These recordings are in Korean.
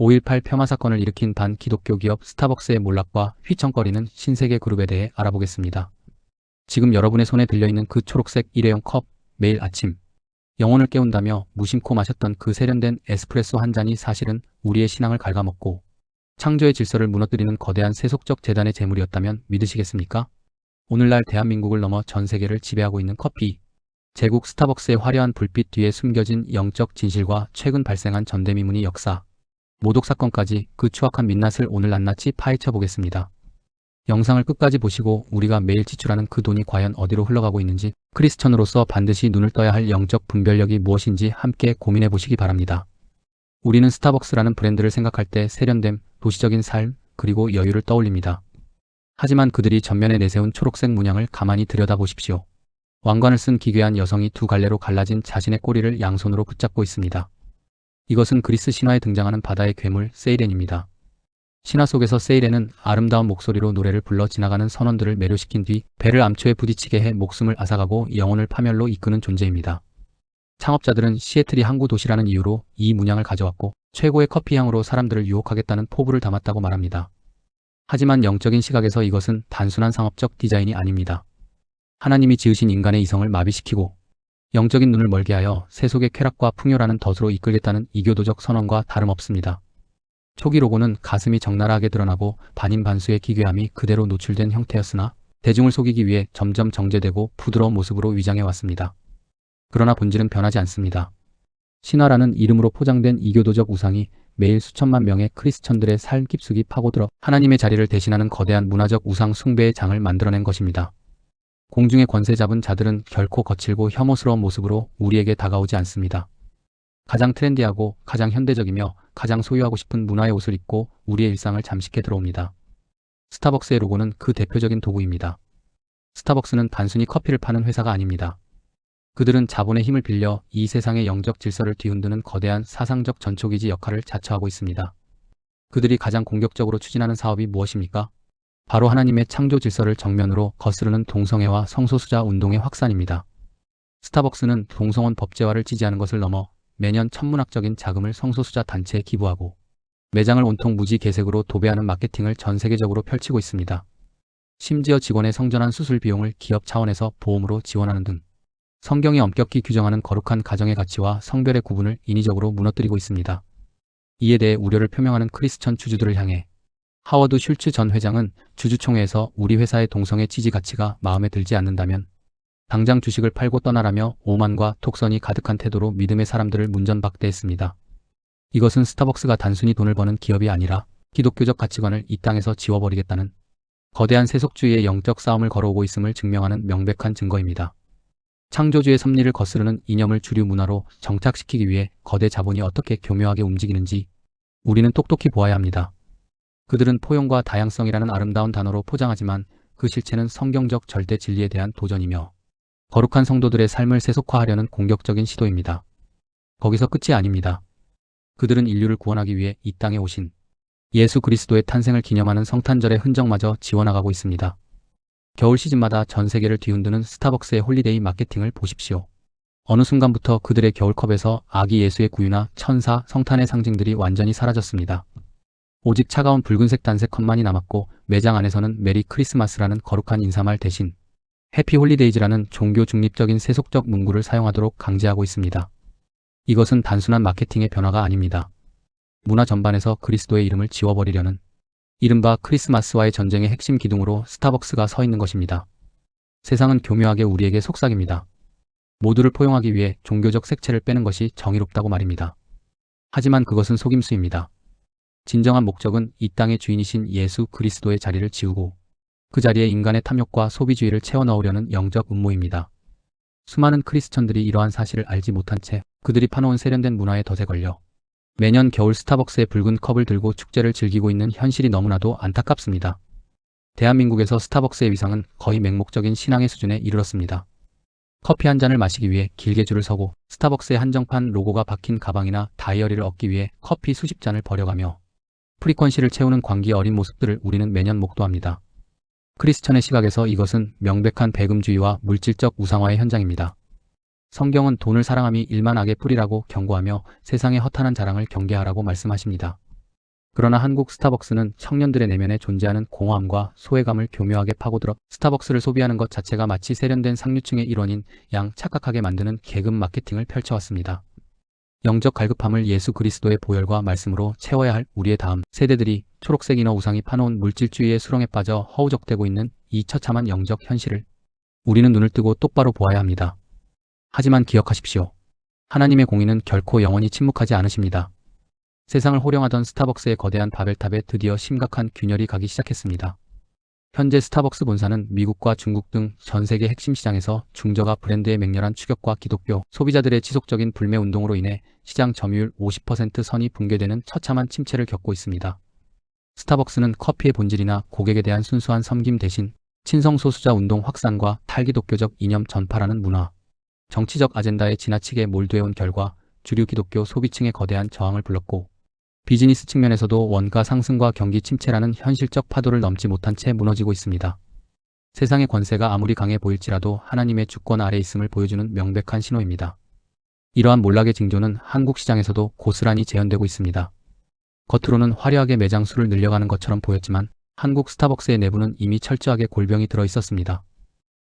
5.18 폄하 사건을 일으킨 반기독교 기업 스타벅스의 몰락과 휘청거리는 신세계 그룹에 대해 알아보겠습니다. 지금 여러분의 손에 들려있는 그 초록색 일회용 컵, 매일 아침 영혼을 깨운다며 무심코 마셨던 그 세련된 에스프레소 한 잔이 사실은 우리의 신앙을 갉아먹고 창조의 질서를 무너뜨리는 거대한 세속적 재단의 재물이었다면 믿으시겠습니까? 오늘날 대한민국을 넘어 전 세계를 지배하고 있는 커피 제국 스타벅스의 화려한 불빛 뒤에 숨겨진 영적 진실과 최근 발생한 전대미문의 역사, 모독 사건까지 그 추악한 민낯을 오늘 낱낱이 파헤쳐 보겠습니다. 영상을 끝까지 보시고 우리가 매일 지출하는 그 돈이 과연 어디로 흘러가고 있는지, 크리스천으로서 반드시 눈을 떠야 할 영적 분별력이 무엇인지 함께 고민해 보시기 바랍니다. 우리는 스타벅스라는 브랜드를 생각할 때 세련됨, 도시적인 삶, 그리고 여유를 떠올립니다. 하지만 그들이 전면에 내세운 초록색 문양을 가만히 들여다보십시오. 왕관을 쓴 기괴한 여성이 두 갈래로 갈라진 자신의 꼬리를 양손으로 붙잡고 있습니다. 이것은 그리스 신화에 등장하는 바다의 괴물 세이렌입니다. 신화 속에서 세이렌은 아름다운 목소리로 노래를 불러 지나가는 선원들을 매료시킨 뒤 배를 암초에 부딪히게 해 목숨을 앗아가고 영혼을 파멸로 이끄는 존재입니다. 창업자들은 시애틀이 항구 도시라는 이유로 이 문양을 가져왔고 최고의 커피 향으로 사람들을 유혹하겠다는 포부를 담았다고 말합니다. 하지만 영적인 시각에서 이것은 단순한 상업적 디자인이 아닙니다. 하나님이 지으신 인간의 이성을 마비시키고 영적인 눈을 멀게 하여 세속의 쾌락과 풍요라는 덫으로 이끌겠다는 이교도적 선언과 다름없습니다. 초기 로고는 가슴이 적나라하게 드러나고 반인반수의 기괴함이 그대로 노출된 형태였으나 대중을 속이기 위해 점점 정제되고 부드러운 모습으로 위장해 왔습니다. 그러나 본질은 변하지 않습니다. 신화라는 이름으로 포장된 이교도적 우상이 매일 수천만 명의 크리스천들의 삶 깊숙이 파고들어 하나님의 자리를 대신하는 거대한 문화적 우상 숭배의 장을 만들어낸 것입니다. 공중의 권세 잡은 자들은 결코 거칠고 혐오스러운 모습으로 우리에게 다가오지 않습니다. 가장 트렌디하고 가장 현대적이며 가장 소유하고 싶은 문화의 옷을 입고 우리의 일상을 잠식해 들어옵니다. 스타벅스의 로고는 그 대표적인 도구입니다. 스타벅스는 단순히 커피를 파는 회사가 아닙니다. 그들은 자본의 힘을 빌려 이 세상의 영적 질서를 뒤흔드는 거대한 사상적 전초기지 역할을 자처하고 있습니다. 그들이 가장 공격적으로 추진하는 사업이 무엇입니까? 바로 하나님의 창조 질서를 정면으로 거스르는 동성애와 성소수자 운동의 확산입니다. 스타벅스는 동성혼 법제화를 지지하는 것을 넘어 매년 천문학적인 자금을 성소수자 단체에 기부하고 매장을 온통 무지 개색으로 도배하는 마케팅을 전 세계적으로 펼치고 있습니다. 심지어 직원의 성전환 수술 비용을 기업 차원에서 보험으로 지원하는 등 성경이 엄격히 규정하는 거룩한 가정의 가치와 성별의 구분을 인위적으로 무너뜨리고 있습니다. 이에 대해 우려를 표명하는 크리스천 주주들을 향해 하워드 슐츠 전 회장은 주주총회에서 우리 회사의 동성애 지지 가치가 마음에 들지 않는다면 당장 주식을 팔고 떠나라며 오만과 톡선이 가득한 태도로 믿음의 사람들을 문전박대했습니다. 이것은 스타벅스가 단순히 돈을 버는 기업이 아니라 기독교적 가치관을 이 땅에서 지워버리겠다는 거대한 세속주의의 영적 싸움을 걸어오고 있음을 증명하는 명백한 증거입니다. 창조주의 섭리를 거스르는 이념을 주류 문화로 정착시키기 위해 거대 자본이 어떻게 교묘하게 움직이는지 우리는 똑똑히 보아야 합니다. 그들은 포용과 다양성이라는 아름다운 단어로 포장하지만 그 실체는 성경적 절대 진리에 대한 도전이며 거룩한 성도들의 삶을 세속화하려는 공격적인 시도입니다. 거기서 끝이 아닙니다. 그들은 인류를 구원하기 위해 이 땅에 오신 예수 그리스도의 탄생을 기념하는 성탄절의 흔적마저 지워나가고 있습니다. 겨울 시즌마다 전 세계를 뒤흔드는 스타벅스의 홀리데이 마케팅을 보십시오. 어느 순간부터 그들의 겨울컵에서 아기 예수의 구유나 천사, 성탄의 상징들이 완전히 사라졌습니다. 오직 차가운 붉은색 단색 컵만이 남았고 매장 안에서는 메리 크리스마스라는 거룩한 인사말 대신 해피 홀리데이즈라는 종교 중립적인 세속적 문구를 사용하도록 강제하고 있습니다. 이것은 단순한 마케팅의 변화가 아닙니다. 문화 전반에서 그리스도의 이름을 지워버리려는 이른바 크리스마스와의 전쟁의 핵심 기둥으로 스타벅스가 서 있는 것입니다. 세상은 교묘하게 우리에게 속삭입니다. 모두를 포용하기 위해 종교적 색채를 빼는 것이 정의롭다고 말입니다. 하지만 그것은 속임수입니다. 진정한 목적은 이 땅의 주인이신 예수 그리스도의 자리를 지우고 그 자리에 인간의 탐욕과 소비주의를 채워 넣으려는 영적 음모입니다. 수많은 크리스천들이 이러한 사실을 알지 못한 채 그들이 파놓은 세련된 문화의 덫에 걸려 매년 겨울 스타벅스의 붉은 컵을 들고 축제를 즐기고 있는 현실이 너무나도 안타깝습니다. 대한민국에서 스타벅스의 위상은 거의 맹목적인 신앙의 수준에 이르렀습니다. 커피 한 잔을 마시기 위해 길게 줄을 서고 스타벅스의 한정판 로고가 박힌 가방이나 다이어리를 얻기 위해 커피 수십 잔을 버려가며 프리퀀시를 채우는 광기 어린 모습들을 우리는 매년 목도합니다. 크리스천의 시각에서 이것은 명백한 배금주의와 물질적 우상화의 현장입니다. 성경은 돈을 사랑함이 일만 악의 뿌리라고 경고하며 세상의 허탄한 자랑을 경계하라고 말씀하십니다. 그러나 한국 스타벅스는 청년들의 내면에 존재하는 공허함과 소외감을 교묘하게 파고들어 스타벅스를 소비하는 것 자체가 마치 세련된 상류층의 일원인 양 착각하게 만드는 계급 마케팅을 펼쳐왔습니다. 영적 갈급함을 예수 그리스도의 보혈과 말씀으로 채워야 할 우리의 다음 세대들이 초록색 인어 우상이 파놓은 물질주의의 수렁에 빠져 허우적대고 있는 이 처참한 영적 현실을 우리는 눈을 뜨고 똑바로 보아야 합니다. 하지만 기억하십시오. 하나님의 공의는 결코 영원히 침묵하지 않으십니다. 세상을 호령하던 스타벅스의 거대한 바벨탑에 드디어 심각한 균열이 가기 시작했습니다. 현재 스타벅스 본사는 미국과 중국 등 전 세계 핵심 시장에서 중저가 브랜드의 맹렬한 추격과 기독교 소비자들의 지속적인 불매 운동으로 인해 시장 점유율 50% 선이 붕괴되는 처참한 침체를 겪고 있습니다. 스타벅스는 커피의 본질이나 고객에 대한 순수한 섬김 대신 친성 소수자 운동 확산과 탈기독교적 이념 전파라는 문화, 정치적 아젠다에 지나치게 몰두해온 결과 주류 기독교 소비층의 거대한 저항을 불렀고, 비즈니스 측면에서도 원가 상승과 경기 침체라는 현실적 파도를 넘지 못한 채 무너지고 있습니다. 세상의 권세가 아무리 강해 보일지라도 하나님의 주권 아래 있음을 보여주는 명백한 신호입니다. 이러한 몰락의 징조는 한국 시장에서도 고스란히 재현되고 있습니다. 겉으로는 화려하게 매장 수를 늘려가는 것처럼 보였지만 한국 스타벅스의 내부는 이미 철저하게 골병이 들어 있었습니다.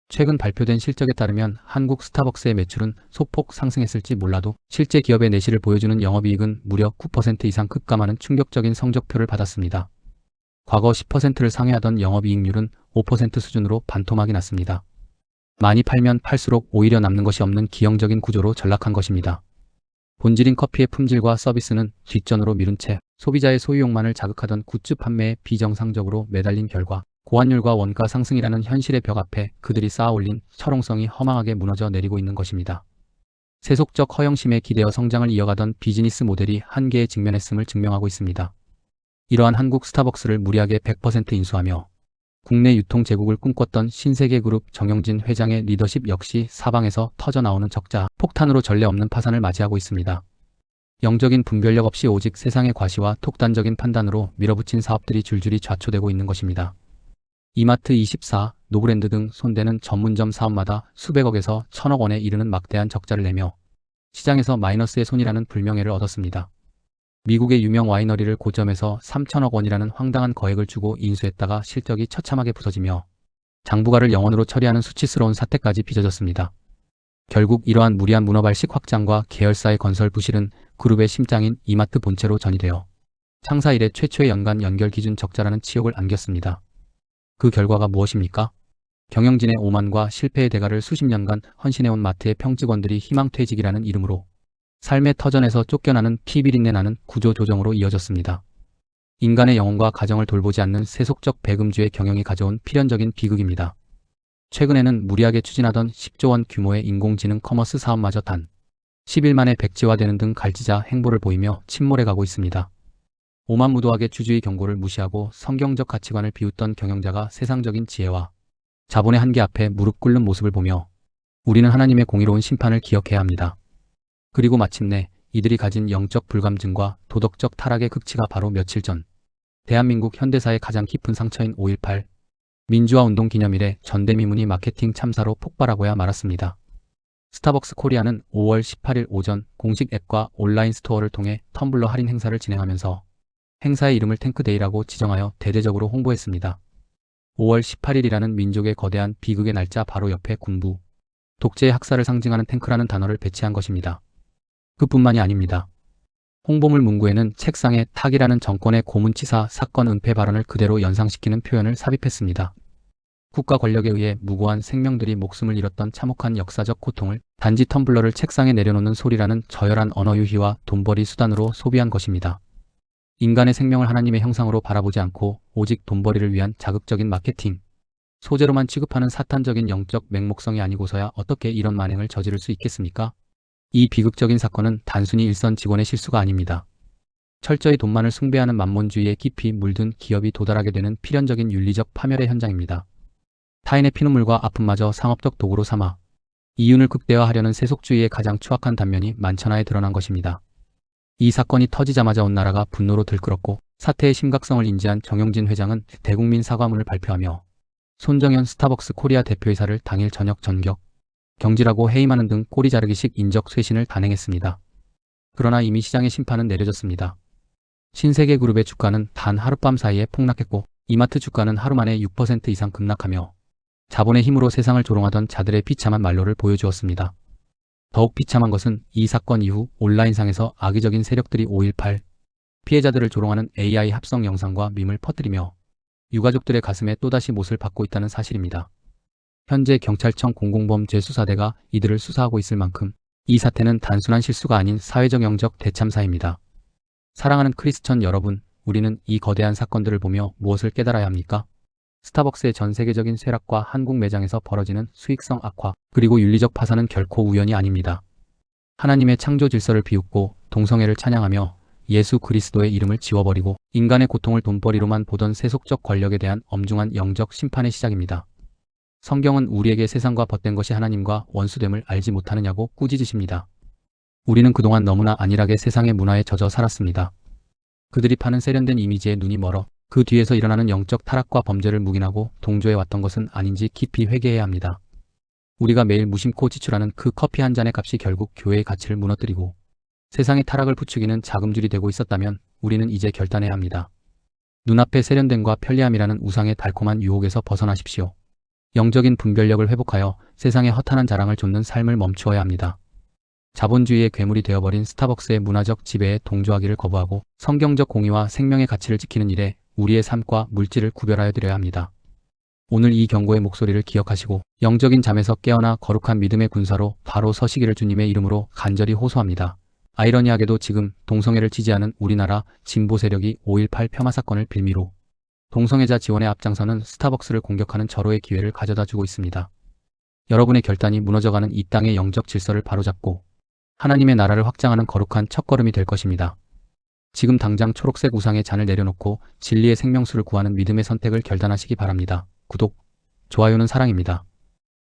최근 발표된 실적에 따르면 한국 스타벅스의 매출은 소폭 상승했을지 몰라도 실제 기업의 내실을 보여주는 영업이익은 무려 9% 이상 급감하는 충격적인 성적표를 받았습니다. 과거 10%를 상회하던 영업이익률은 5% 수준으로 반토막이 났습니다. 많이 팔면 팔수록 오히려 남는 것이 없는 기형적인 구조로 전락한 것입니다. 본질인 커피의 품질과 서비스는 뒷전으로 미룬 채 소비자의 소유욕만을 자극하던 굿즈 판매에 비정상적으로 매달린 결과 고환율과 원가 상승이라는 현실의 벽 앞에 그들이 쌓아올린 철옹성이 허망하게 무너져 내리고 있는 것입니다. 세속적 허영심에 기대어 성장을 이어가던 비즈니스 모델이 한계에 직면했음을 증명하고 있습니다. 이러한 한국 스타벅스를 무리하게 100% 인수하며 국내 유통 제국을 꿈꿨던 신세계그룹 정영진 회장의 리더십 역시 사방에서 터져나오는 적자 폭탄으로 전례 없는 파산을 맞이하고 있습니다. 영적인 분별력 없이 오직 세상의 과시와 독단적인 판단으로 밀어붙인 사업들이 줄줄이 좌초되고 있는 것입니다. 이마트24, 노브랜드 등 손대는 전문점 사업마다 수백억에서 천억 원에 이르는 막대한 적자를 내며 시장에서 마이너스의 손이라는 불명예를 얻었습니다. 미국의 유명 와이너리를 고점에서 3천억 원이라는 황당한 거액을 주고 인수했다가 실적이 처참하게 부서지며 장부가를 영원으로 처리하는 수치스러운 사태까지 빚어졌습니다. 결국 이러한 무리한 문어발식 확장과 계열사의 건설 부실은 그룹의 심장인 이마트 본체로 전이되어 창사 이래 최초의 연간 연결 기준 적자라는 치욕을 안겼습니다. 그 결과가 무엇입니까? 경영진의 오만과 실패의 대가를 수십 년간 헌신해온 마트의 평직원들이 희망퇴직이라는 이름으로 삶의 터전에서 쫓겨나는 피비린내 나는 구조조정으로 이어졌습니다. 인간의 영혼과 가정을 돌보지 않는 세속적 배금주의 경영이 가져온 필연적인 비극입니다. 최근에는 무리하게 추진하던 10조 원 규모의 인공지능 커머스 사업마저 단 10일 만에 백지화되는 등 갈지자 행보를 보이며 침몰해가고 있습니다. 오만무도하게 주주의 경고를 무시하고 성경적 가치관을 비웃던 경영자가 세상적인 지혜와 자본의 한계 앞에 무릎 꿇는 모습을 보며 우리는 하나님의 공의로운 심판을 기억해야 합니다. 그리고 마침내 이들이 가진 영적 불감증과 도덕적 타락의 극치가 바로 며칠 전 대한민국 현대사의 가장 깊은 상처인 5.18 민주화운동 기념일에 전대미문이 마케팅 참사로 폭발하고야 말았습니다. 스타벅스 코리아는 5월 18일 오전 공식 앱과 온라인 스토어를 통해 텀블러 할인 행사를 진행하면서 행사의 이름을 탱크데이라고 지정하여 대대적으로 홍보했습니다. 5월 18일이라는 민족의 거대한 비극의 날짜 바로 옆에 군부, 독재의 학살을 상징하는 탱크라는 단어를 배치한 것입니다. 그뿐만이 아닙니다. 홍보물 문구에는 책상에 탁이라는 정권의 고문치사 사건 은폐 발언을 그대로 연상시키는 표현을 삽입했습니다. 국가 권력에 의해 무고한 생명들이 목숨을 잃었던 참혹한 역사적 고통을 단지 텀블러를 책상에 내려놓는 소리라는 저열한 언어 유희와 돈벌이 수단으로 소비한 것입니다. 인간의 생명을 하나님의 형상으로 바라보지 않고 오직 돈벌이를 위한 자극적인 마케팅, 소재로만 취급하는 사탄적인 영적 맹목성이 아니고서야 어떻게 이런 만행을 저지를 수 있겠습니까? 이 비극적인 사건은 단순히 일선 직원의 실수가 아닙니다. 철저히 돈만을 숭배하는 만몬주의에 깊이 물든 기업이 도달하게 되는 필연적인 윤리적 파멸의 현장입니다. 타인의 피눈물과 아픔마저 상업적 도구로 삼아 이윤을 극대화하려는 세속주의의 가장 추악한 단면이 만천하에 드러난 것입니다. 이 사건이 터지자마자 온 나라가 분노로 들끓었고 사태의 심각성을 인지한 정영진 회장은 대국민 사과문을 발표하며 손정현 스타벅스 코리아 대표이사를 당일 저녁 전격, 경질하고 해임하는 등 꼬리 자르기식 인적 쇄신을 단행했습니다. 그러나 이미 시장의 심판은 내려졌습니다. 신세계 그룹의 주가는 단 하룻밤 사이에 폭락했고 이마트 주가는 하루 만에 6% 이상 급락하며 자본의 힘으로 세상을 조롱하던 자들의 비참한 말로를 보여주었습니다. 더욱 비참한 것은 이 사건 이후 온라인상에서 악의적인 세력들이 5.18 피해자들을 조롱하는 AI 합성 영상과 밈을 퍼뜨리며 유가족들의 가슴에 또다시 못을 박고 있다는 사실입니다. 현재 경찰청 공공범죄수사대가 이들을 수사하고 있을 만큼 이 사태는 단순한 실수가 아닌 사회적 영적 대참사입니다. 사랑하는 크리스천 여러분, 우리는 이 거대한 사건들을 보며 무엇을 깨달아야 합니까? 스타벅스의 전 세계적인 쇠락과 한국 매장에서 벌어지는 수익성 악화, 그리고 윤리적 파산은 결코 우연이 아닙니다. 하나님의 창조 질서를 비웃고 동성애를 찬양하며 예수 그리스도의 이름을 지워버리고 인간의 고통을 돈벌이로만 보던 세속적 권력에 대한 엄중한 영적 심판의 시작입니다. 성경은 우리에게 세상과 벗된 것이 하나님과 원수됨을 알지 못하느냐고 꾸짖으십니다. 우리는 그동안 너무나 안일하게 세상의 문화에 젖어 살았습니다. 그들이 파는 세련된 이미지에 눈이 멀어 그 뒤에서 일어나는 영적 타락과 범죄를 묵인하고 동조해 왔던 것은 아닌지 깊이 회개해야 합니다. 우리가 매일 무심코 지출하는 그 커피 한 잔의 값이 결국 교회의 가치를 무너뜨리고 세상의 타락을 부추기는 자금줄이 되고 있었다면 우리는 이제 결단해야 합니다. 눈앞의 세련됨과 편리함이라는 우상의 달콤한 유혹에서 벗어나십시오. 영적인 분별력을 회복하여 세상의 허탄한 자랑을 좇는 삶을 멈추어야 합니다. 자본주의의 괴물이 되어버린 스타벅스의 문화적 지배에 동조하기를 거부하고 성경적 공의와 생명의 가치를 지키는 일에 우리의 삶과 물질을 구별하여 드려야 합니다. 오늘 이 경고의 목소리를 기억하시고 영적인 잠에서 깨어나 거룩한 믿음의 군사로 바로 서시기를 주님의 이름으로 간절히 호소합니다. 아이러니하게도 지금 동성애를 지지하는 우리나라 진보 세력이 5.18 폄하 사건을 빌미로 동성애자 지원에 앞장서는 스타벅스를 공격하는 절호의 기회를 가져다 주고 있습니다. 여러분의 결단이 무너져가는 이 땅의 영적 질서를 바로잡고 하나님의 나라를 확장하는 거룩한 첫걸음이 될 것입니다. 지금 당장 초록색 우상의 잔을 내려놓고 진리의 생명수를 구하는 믿음의 선택을 결단하시기 바랍니다. 구독, 좋아요는 사랑입니다.